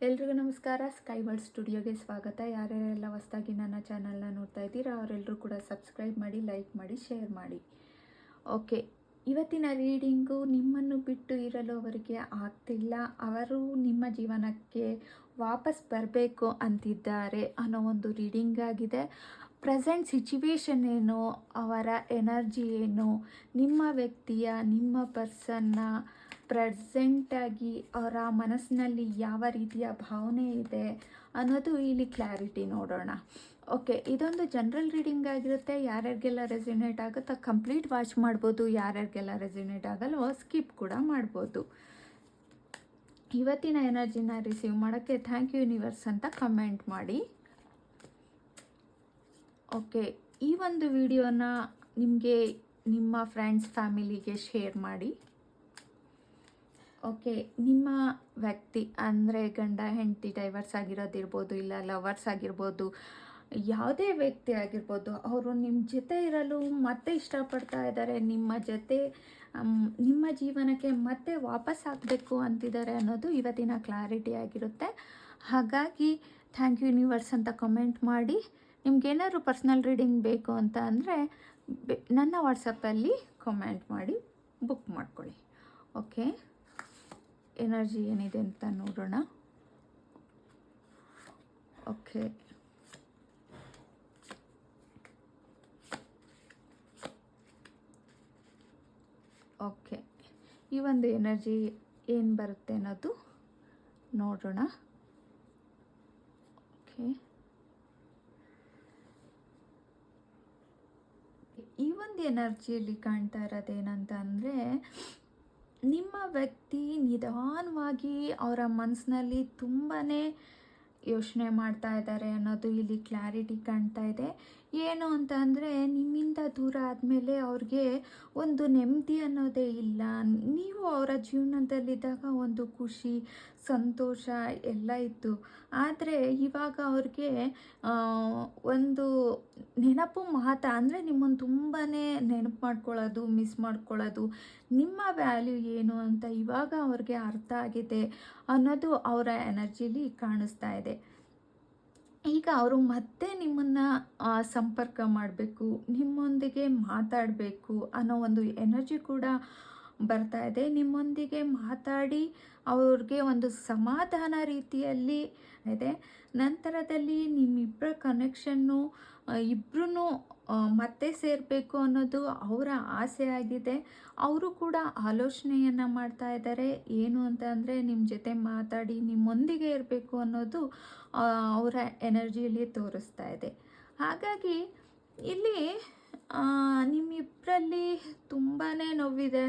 ಎಲ್ರಿಗೂ ನಮಸ್ಕಾರ. Sky world ಸ್ಟುಡಿಯೋಗೆ ಸ್ವಾಗತ. ಯಾರ್ಯಾರೆಲ್ಲ ಹೊಸದಾಗಿ ನನ್ನ ಚಾನಲ್ನ ನೋಡ್ತಾ ಇದ್ದೀರಾ ಅವರೆಲ್ಲರೂ ಕೂಡ ಸಬ್ಸ್ಕ್ರೈಬ್ ಮಾಡಿ, ಲೈಕ್ ಮಾಡಿ, ಶೇರ್ ಮಾಡಿ. ಓಕೆ, ಇವತ್ತಿನ ರೀಡಿಂಗು ನಿಮ್ಮನ್ನು ಬಿಟ್ಟು ಇರಲು ಅವರಿಗೆ ಆಗ್ತಿಲ್ಲ, ಅವರು ನಿಮ್ಮ ಜೀವನಕ್ಕೆ ವಾಪಸ್ ಬರಬೇಕು ಅಂತಿದ್ದಾರೆ ಅನ್ನೋ ಒಂದು ರೀಡಿಂಗ್ ಆಗಿದೆ. ಪ್ರೆಸೆಂಟ್ ಸಿಚುವೇಶನ್ ಏನು, ಅವರ ಎನರ್ಜಿ ಏನು, ನಿಮ್ಮ ವ್ಯಕ್ತಿಯ, ನಿಮ್ಮ ಪರ್ಸನ್ನ ಪ್ರೆಸೆಂಟಾಗಿ ಅವರ ಮನಸ್ಸಿನಲ್ಲಿ ಯಾವ ರೀತಿಯ ಭಾವನೆ ಇದೆ ಅನ್ನೋದು ಇಲ್ಲಿ ಕ್ಲಾರಿಟಿ ನೋಡೋಣ. ಓಕೆ, ಇದೊಂದು ಜನರಲ್ ರೀಡಿಂಗ್ ಆಗಿರುತ್ತೆ. ಯಾರ್ಯಾರಿಗೆಲ್ಲ ರೆಸಿನೇಟ್ ಆಗುತ್ತೋ ಕಂಪ್ಲೀಟ್ ವಾಚ್ ಮಾಡ್ಬೋದು, ಯಾರ್ಯಾರಿಗೆಲ್ಲ ರೆಸಿನೇಟ್ ಆಗಲ್ವೋ ಸ್ಕಿಪ್ ಕೂಡ ಮಾಡ್ಬೋದು. ಇವತ್ತಿನ ಎನರ್ಜಿನ ರಿಸೀವ್ ಮಾಡೋಕ್ಕೆ ಥ್ಯಾಂಕ್ ಯು ಯೂನಿವರ್ಸ್ ಅಂತ ಕಮೆಂಟ್ ಮಾಡಿ. ಓಕೆ, ಈ ಒಂದು ವಿಡಿಯೋನ ನಿಮಗೆ ನಿಮ್ಮ ಫ್ರೆಂಡ್ಸ್ ಫ್ಯಾಮಿಲಿಗೆ ಶೇರ್ ಮಾಡಿ. ಓಕೆ, ನಿಮ್ಮ ವ್ಯಕ್ತಿ ಅಂದರೆ ಗಂಡ ಹೆಂಡತಿ ಡೈವರ್ಸ್ ಆಗಿರೋದಿರ್ಬೋದು, ಇಲ್ಲ ಲವರ್ಸ್ ಆಗಿರ್ಬೋದು, ಯಾವುದೇ ವ್ಯಕ್ತಿ ಆಗಿರ್ಬೋದು, ಅವರು ನಿಮ್ಮ ಜೊತೆ ಇರಲು ಮತ್ತೆ ಇಷ್ಟಪಡ್ತಾ ಇದ್ದಾರೆ, ನಿಮ್ಮ ಜೊತೆ ನಿಮ್ಮ ಜೀವನಕ್ಕೆ ಮತ್ತೆ ವಾಪಸ್ ಆಗಬೇಕು ಅಂತಿದ್ದಾರೆ ಅನ್ನೋದು ಇವತ್ತಿನ ಕ್ಲಾರಿಟಿ ಆಗಿರುತ್ತೆ. ಹಾಗಾಗಿ ಥ್ಯಾಂಕ್ ಯು ಯೂನಿವರ್ಸ್ ಅಂತ ಕಮೆಂಟ್ ಮಾಡಿ. ನಿಮ್ಗೇನಾದ್ರು ಪರ್ಸ್ನಲ್ ರೀಡಿಂಗ್ ಬೇಕು ಅಂತ ಅಂದರೆ ನನ್ನ ವಾಟ್ಸಪ್ಪಲ್ಲಿ ಕಮೆಂಟ್ ಮಾಡಿ ಬುಕ್ ಮಾಡ್ಕೊಳ್ಳಿ. ಓಕೆ, ಎನರ್ಜಿ ಏನಿದೆ ಅಂತ ನೋಡೋಣ. ಓಕೆ, ಓಕೆ, ಈ ಒಂದು ಎನರ್ಜಿ ಏನು ಬರುತ್ತೆ ಅನ್ನೋದು ನೋಡೋಣ. ಓಕೆ, ಈ ಒಂದು ಎನರ್ಜಿಯಲ್ಲಿ ಕಾಣ್ತಾ ಇರೋದೇನಂತ ಅಂದರೆ, ನಿಮ್ಮ ವ್ಯಕ್ತಿ ನಿಧಾನವಾಗಿ ಅವರ ಮನಸ್ಸಿನಲ್ಲಿ ತುಂಬಾ ಯೋಚನೆ ಮಾಡ್ತಾ ಇದ್ದಾರೆ ಅನ್ನೋದು ಇಲ್ಲಿ ಕ್ಲಾರಿಟಿ ಕಾಣ್ತಾ ಇದೆ. ಏನು ಅಂತ ಅಂದರೆ, ನಿಮ್ಮಿಂದ ದೂರ ಆದಮೇಲೆ ಅವ್ರಿಗೆ ಒಂದು ನೆಮ್ಮದಿ ಅನ್ನೋದೇ ಇಲ್ಲ. ನೀವು ಅವರ ಜೀವನದಲ್ಲಿದ್ದಾಗ ಒಂದು ಖುಷಿ, ಸಂತೋಷ ಎಲ್ಲ ಇತ್ತು. ಆದರೆ ಇವಾಗ ಅವ್ರಿಗೆ ಒಂದು ನೆನಪು ಮಾತ್ರ, ಅಂದರೆ ನಿಮ್ಮನ್ನು ತುಂಬಾ ನೆನಪು ಮಾಡ್ಕೊಳ್ಳೋದು, ಮಿಸ್ ಮಾಡ್ಕೊಳ್ಳೋದು, ನಿಮ್ಮ ವ್ಯಾಲ್ಯೂ ಏನು ಅಂತ ಇವಾಗ ಅವ್ರಿಗೆ ಅರ್ಥ ಆಗಿದೆ ಅನ್ನೋದು ಅವರ ಎನರ್ಜಿಲಿ ಕಾಣಿಸ್ತಾ ಇದೆ. ಈಗ ಅವರು ಮತ್ತೆ ನಿಮ್ಮನ್ನು ಸಂಪರ್ಕ ಮಾಡಬೇಕು, ನಿಮ್ಮೊಂದಿಗೆ ಮಾತಾಡಬೇಕು ಅನ್ನೋ ಒಂದು ಎನರ್ಜಿ ಕೂಡ ಬರ್ತಾ ಇದೆ. ನಿಮ್ಮೊಂದಿಗೆ ಮಾತಾಡಿ ಅವ್ರಿಗೆ ಒಂದು ಸಮಾಧಾನ ರೀತಿಯಲ್ಲಿ ಇದೆ. ನಂತರದಲ್ಲಿ ನಿಮ್ಮಿಬ್ಬರ ಕನೆಕ್ಷನ್ನು ಇಬ್ಬರೂ ಮತ್ತೆ ಸೇರಬೇಕು ಅನ್ನೋದು ಅವರ ಆಸೆ ಆಗಿದೆ. ಅವರು ಕೂಡ ಆಲೋಚನೆಯನ್ನು ಮಾಡ್ತಾ ಇದ್ದಾರೆ. ಏನು ಅಂತ ಅಂದರೆ, ನಿಮ್ಮ ಜೊತೆ ಮಾತಾಡಿ ನಿಮ್ಮೊಂದಿಗೆ ಇರಬೇಕು ಅನ್ನೋದು ಅವರ ಎನರ್ಜಿಯಲ್ಲಿ ತೋರಿಸ್ತಾ ಇದೆ. ಹಾಗಾಗಿ ಇಲ್ಲಿ ನಿಮ್ಮಿಬ್ಬರಲ್ಲಿ ತುಂಬಾ ನೋವಿದೆ,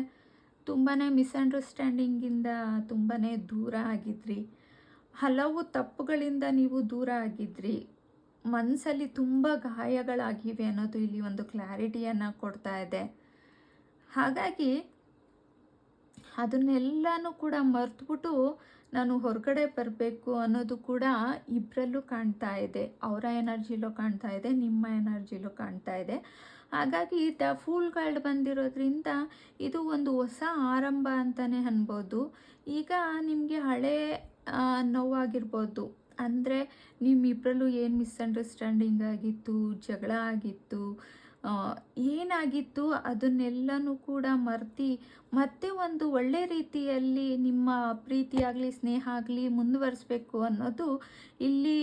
ತುಂಬಾ ಮಿಸ್ಅಂಡರ್ಸ್ಟ್ಯಾಂಡಿಂಗಿಂದ ತುಂಬಾ ದೂರ ಆಗಿದ್ರಿ, ಹಲವು ತಪ್ಪುಗಳಿಂದ ನೀವು ದೂರ ಆಗಿದ್ರಿ, ಮನಸ್ಸಲ್ಲಿ ತುಂಬ ಗಾಯಗಳಾಗಿವೆ ಅನ್ನೋದು ಇಲ್ಲಿ ಒಂದು ಕ್ಲಾರಿಟಿಯನ್ನು ಕೊಡ್ತಾ ಇದೆ. ಹಾಗಾಗಿ ಅದನ್ನೆಲ್ಲನೂ ಕೂಡ ಮರೆತುಬಿಟ್ಟು ನಾನು ಹೊರಗಡೆ ಬರಬೇಕು ಅನ್ನೋದು ಕೂಡ ಇಬ್ಬರಲ್ಲೂ ಕಾಣ್ತಾ ಇದೆ. ಅವರ ಎನರ್ಜಿಲೂ ಕಾಣ್ತಾ ಇದೆ, ನಿಮ್ಮ ಎನರ್ಜಿಲೂ ಕಾಣ್ತಾ ಇದೆ. ಹಾಗಾಗಿ ದ ಫೂಲ್ ಕಾರ್ಡ್ ಬಂದಿರೋದ್ರಿಂದ ಇದು ಒಂದು ಹೊಸ ಆರಂಭ ಅಂತಲೇ ಅನ್ಬೋದು. ಈಗ ನಿಮಗೆ ಹಳೆ ನೋವಾಗಿರ್ಬೋದು, ಅಂದರೆ ನಿಮ್ಮಿಬ್ಬರಲ್ಲೂ ಏನು ಮಿಸ್ಅಂಡರ್ಸ್ಟ್ಯಾಂಡಿಂಗ್ ಆಗಿತ್ತು, ಜಗಳ ಆಗಿತ್ತು, ಏನಾಗಿತ್ತು ಅದನ್ನೆಲ್ಲನೂ ಕೂಡ ಮರೆತು ಮತ್ತೆ ಒಂದು ಒಳ್ಳೆ ರೀತಿಯಲ್ಲಿ ನಿಮ್ಮ ಪ್ರೀತಿ ಆಗಲಿ ಸ್ನೇಹ ಆಗಲಿ ಮುಂದುವರಿಸ್ಬೇಕು ಅನ್ನೋದು ಇಲ್ಲಿ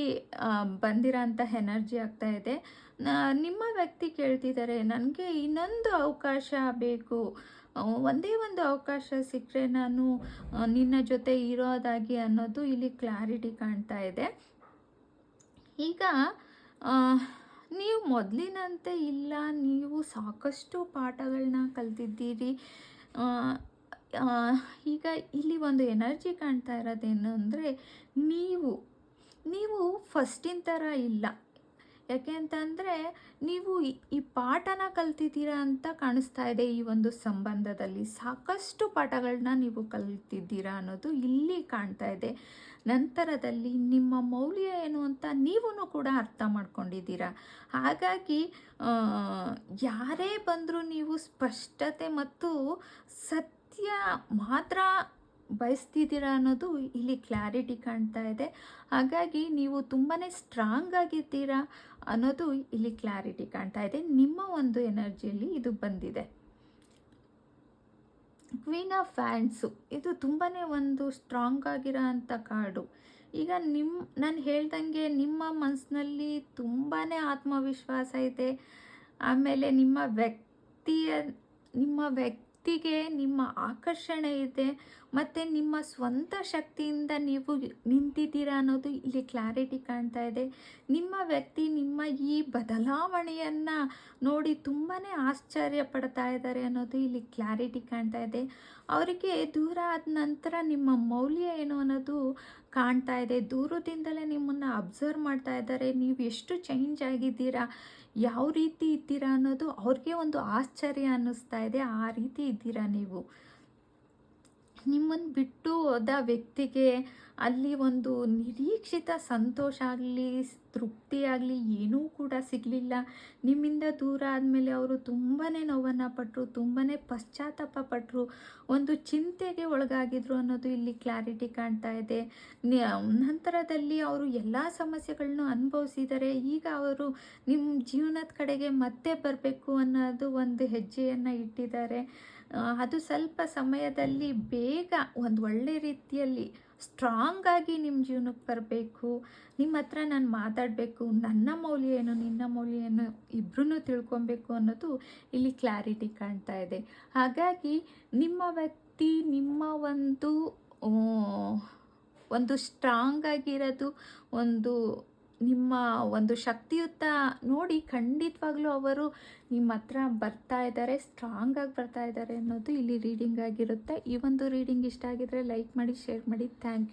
ಬಂದಿರೋಂಥ ಎನರ್ಜಿ ಆಗ್ತಾ ಇದೆ. ನಿಮ್ಮ ವ್ಯಕ್ತಿ ಕೇಳ್ತಿದ್ದಾರೆ, ನನಗೆ ಇನ್ನೊಂದು ಅವಕಾಶ ಬೇಕು, ಒಂದೇ ಒಂದು ಅವಕಾಶ ಸಿಕ್ಕರೆ ನಾನು ನಿನ್ನ ಜೊತೆ ಇರೋದಾಗಿ ಅನ್ನೋದು ಇಲ್ಲಿ ಕ್ಲಾರಿಟಿ ಕಾಣ್ತಾ ಇದೆ. ಈಗ ನೀವು ಮೊದಲಿನಂತೆ ಇಲ್ಲ, ನೀವು ಸಾಕಷ್ಟು ಪಾಠಗಳನ್ನ ಕಲ್ತಿದ್ದೀರಿ. ಈಗ ಇಲ್ಲಿ ಒಂದು ಎನರ್ಜಿ ಕಾಣ್ತಾ ಇರೋದೇನು ಅಂದರೆ, ನೀವು ಫಸ್ಟಿನ ಥರ ಇಲ್ಲ. ಯಾಕೆ ಅಂತಂದರೆ, ನೀವು ಈ ಪಾಠನ ಕಲ್ತಿದ್ದೀರಾ ಅಂತ ಕಾಣಿಸ್ತಾ ಇದೆ. ಈ ಒಂದು ಸಂಬಂಧದಲ್ಲಿ ಸಾಕಷ್ಟು ಪಾಠಗಳನ್ನ ನೀವು ಕಲ್ತಿದ್ದೀರಾ ಅನ್ನೋದು ಇಲ್ಲಿ ಕಾಣ್ತಾ ಇದೆ. ನಂತರದಲ್ಲಿ ನಿಮ್ಮ ಮೌಲ್ಯ ಏನು ಅಂತ ನೀವೂ ಕೂಡ ಅರ್ಥ ಮಾಡ್ಕೊಂಡಿದ್ದೀರಾ. ಹಾಗಾಗಿ ಯಾರೇ ಬಂದರೂ ನೀವು ಸ್ಪಷ್ಟತೆ ಮತ್ತು ಸತ್ಯ ಮಾತ್ರ ಬಯಸ್ತಿದ್ದೀರಾ ಅನ್ನೋದು ಇಲ್ಲಿ ಕ್ಲಾರಿಟಿ ಕಾಣ್ತಾ ಇದೆ. ಹಾಗಾಗಿ ನೀವು ತುಂಬಾ ಸ್ಟ್ರಾಂಗ್ ಆಗಿದ್ದೀರಾ ಅನ್ನೋದು ಇಲ್ಲಿ ಕ್ಲಾರಿಟಿ ಕಾಣ್ತಾ ಇದೆ. ನಿಮ್ಮ ಒಂದು ಎನರ್ಜಿಯಲ್ಲಿ ಇದು ಬಂದಿದೆ. ಕ್ವೀನ್ ಆಫ್ ಫ್ಯಾನ್ಸು ಇದು ತುಂಬಾ ಒಂದು ಸ್ಟ್ರಾಂಗ್ ಆಗಿರೋ ಅಂಥ ಕಾರ್ಡು. ಈಗ ನಾನು ಹೇಳ್ದಂಗೆ ನಿಮ್ಮ ಮನಸ್ಸಿನಲ್ಲಿ ತುಂಬಾ ಆತ್ಮವಿಶ್ವಾಸ ಇದೆ. ಆಮೇಲೆ ನಿಮ್ಮ ವ್ಯಕ್ತಿಗೆ ನಿಮ್ಮ ಆಕರ್ಷಣೆ ಇದೆ, ಮತ್ತು ನಿಮ್ಮ ಸ್ವಂತ ಶಕ್ತಿಯಿಂದ ನೀವು ನಿಂತಿದ್ದೀರಾ ಅನ್ನೋದು ಇಲ್ಲಿ ಕ್ಲಾರಿಟಿ ಕಾಣ್ತಾ ಇದೆ. ನಿಮ್ಮ ವ್ಯಕ್ತಿ ನಿಮ್ಮ ಈ ಬದಲಾವಣೆಯನ್ನು ನೋಡಿ ತುಂಬಾ ಆಶ್ಚರ್ಯ ಪಡ್ತಾ ಇದ್ದಾರೆ ಅನ್ನೋದು ಇಲ್ಲಿ ಕ್ಲಾರಿಟಿ ಕಾಣ್ತಾ ಇದೆ. ಅವರಿಗೆ ದೂರ ಆದ ನಂತರ ನಿಮ್ಮ ಮೌಲ್ಯ ಏನು ಅನ್ನೋದು ಕಾಣ್ತಾ ಇದೆ. ದೂರದಿಂದಲೇ ನಿಮ್ಮನ್ನು ಅಬ್ಸರ್ವ್ ಮಾಡ್ತಾ ಇದ್ದಾರೆ. ನೀವು ಎಷ್ಟು ಚೇಂಜ್ ಆಗಿದ್ದೀರಾ, ಯಾವ ರೀತಿ ಇದ್ದೀರಾ ಅನ್ನೋದು ಅವ್ರಿಗೆ ಒಂದು ಆಶ್ಚರ್ಯ ಅನ್ನಿಸ್ತಾ ಇದೆ. ಆ ರೀತಿ ಇದ್ದೀರಾ ನೀವು. ನಿಮ್ಮನ್ನು ಬಿಟ್ಟು ಹೋದ ವ್ಯಕ್ತಿಗೆ ಅಲ್ಲಿ ಒಂದು ನಿರೀಕ್ಷಿತ ಸಂತೋಷ ಆಗಲಿ, ತೃಪ್ತಿ ಆಗಲಿ ಏನೂ ಕೂಡ ಸಿಗಲಿಲ್ಲ. ನಿಮ್ಮಿಂದ ದೂರ ಆದಮೇಲೆ ಅವರು ತುಂಬಾ ನೋವನ್ನು ಪಟ್ಟರು, ತುಂಬಾ ಪಶ್ಚಾತ್ತಾಪ ಪಟ್ಟರು, ಒಂದು ಚಿಂತೆಗೆ ಒಳಗಾಗಿದ್ರು ಅನ್ನೋದು ಇಲ್ಲಿ ಕ್ಲಾರಿಟಿ ಕಾಣ್ತಾ ಇದೆ. ನಂತರದಲ್ಲಿ ಅವರು ಎಲ್ಲ ಸಮಸ್ಯೆಗಳನ್ನೂ ಅನುಭವಿಸಿದ್ದಾರೆ. ಈಗ ಅವರು ನಿಮ್ಮ ಜೀವನದ ಕಡೆಗೆ ಮತ್ತೆ ಬರಬೇಕು ಅನ್ನೋದು ಒಂದು ಹೆಜ್ಜೆಯನ್ನು ಇಟ್ಟಿದ್ದಾರೆ. ಅದು ಸ್ವಲ್ಪ ಸಮಯದಲ್ಲಿ ಬೇಗ ಒಂದು ಒಳ್ಳೆ ರೀತಿಯಲ್ಲಿ ಸ್ಟ್ರಾಂಗ್ ಆಗಿ ನಿಮ್ಮ ಜೀವನಕ್ಕೆ ಬರಬೇಕು. ನಿಮ್ಮ ಹತ್ರ ನಾನು ಮಾತಾಡಬೇಕು, ನನ್ನ ಮೌಲ್ಯ ಏನು, ನಿನ್ನ ಮೌಲ್ಯ ಏನು ಇಬ್ಬರೂ ತಿಳ್ಕೊಬೇಕು ಅನ್ನೋದು ಇಲ್ಲಿ ಕ್ಲಾರಿಟಿ ಕಾಣ್ತಾ ಇದೆ. ಹಾಗಾಗಿ ನಿಮ್ಮ ವ್ಯಕ್ತಿ ನಿಮ್ಮ ಒಂದು ಸ್ಟ್ರಾಂಗ್ ಆಗಿರೋದು, ನಿಮ್ಮ ಒಂದು ಶಕ್ತಿಯುತ ನೋಡಿ ಖಂಡಿತವಾಗ್ಲೂ ಅವರು ನಿಮ್ಮ ಹತ್ರ ಬರ್ತಾ ಇದ್ದಾರೆ, ಸ್ಟ್ರಾಂಗ್ ಆಗಿ ಬರ್ತಾ ಇದ್ದಾರೆ ಅನ್ನೋದು ಇಲ್ಲಿ ರೀಡಿಂಗ್ ಆಗಿರುತ್ತೆ. ಈ ಒಂದು ರೀಡಿಂಗ್ ಇಷ್ಟ ಆಗಿದ್ರೆ ಲೈಕ್ ಮಾಡಿ, ಶೇರ್ ಮಾಡಿ. Thank you.